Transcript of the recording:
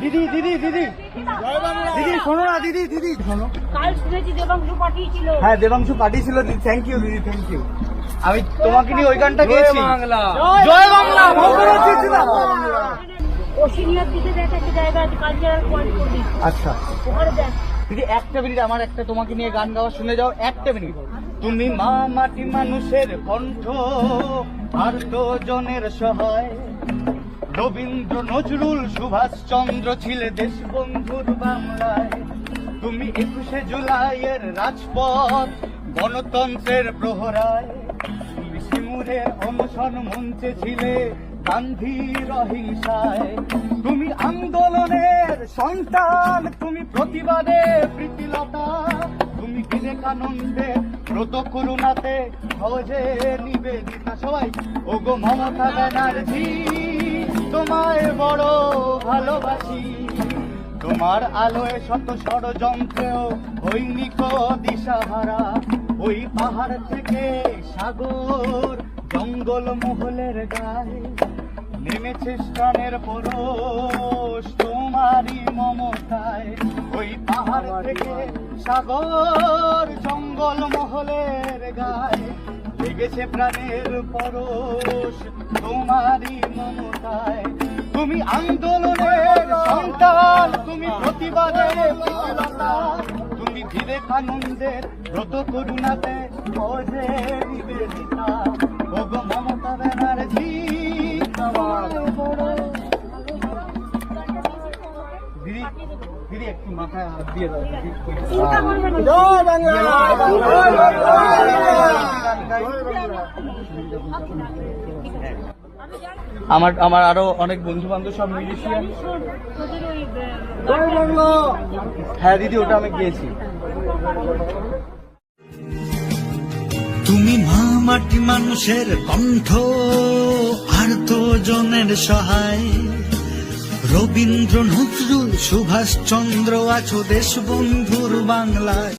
দিদি দিদি দিদি দিদি শোনো না, দিদি দিদি শোনো। কাল শুনেছি দেবাংশু পাঠিয়েছিল। হ্যাঁ দেবাংশু পাঠিয়েছিল, থ্যাংক ইউ দিদি, থ্যাংক ইউ। আমি তোমাকে নিয়ে ওই গানটা গেয়েছি। জয় বাংলা। ওশিনিয়ার দিকে দেখ একটা জায়গা আছে, কালচারাল পয়েন্ট করবি। আচ্ছা ওখানে দেখ। দিদি একটা মিনিট, আমার একটা তোমাকে নিয়ে গান গাওয়া শুনে যাও, একটা মিনিট। তুমি মা মাটি মানুষের কণ্ঠ, আর তো জনের সহায়। রবীন্দ্র নজরুল সুভাষচন্দ্র ছিলে দেশবন্ধুর বাংলায়। তুমি 21শে জুলাইয়ের রাজপথ, গণতন্ত্রের প্রহরায়। তুমি সিমুরের অনশন মঞ্চে ছিলে গান্ধীর অহিংসায়। তুমি আন্দোলনের সন্তান, তুমি প্রতিবাদে প্রীতিলতা। তুমি বিবেকানন্দের ব্রত করুণাতে সহজে নিবেদিতা। সবাই ওগো মমতা ব্যানার্জি, তোমায় বড় ভালোবাসি। তোমার আলোয় শত ষড়যন্ত্রেও হৈনিক দিশাহারা। ওই পাহাড় থেকে সাগর, জঙ্গল মহলের গায়ে নেমেছে স্থানের পরশ তোমারই মমতায়। ওই পাহাড় থেকে সাগর, জঙ্গল মহলের গায়ে লেগেছে প্রাণের পরশ তোমারই মমতায়। তুমি আন্দোলনের সন্তান, তুমি প্রতিবাদের প্রতিলতা। তুমি বিবেকানন্দের ব্রত করুণাতে সহজে নিবেদিতা। ওগো মমতা ব্যানার্জি, দিদি দিদি একটু মাথায় হাত দিয়ে দাও। চিন্তা করবে না। জয় বাংলা। আমার আমার আরো অনেক বন্ধু বান্ধব সব মিউজিশিয়ান। শোন, তোদের ওই হ্যাঁ দিদি ওটা আমি গিয়েছি। তুমি মা মাটি মানুষের কণ্ঠ, আর তো জনের সহায়। রবীন্দ্র নজরুল সুভাষচন্দ্র আছো দেশবন্ধুর বাংলায়।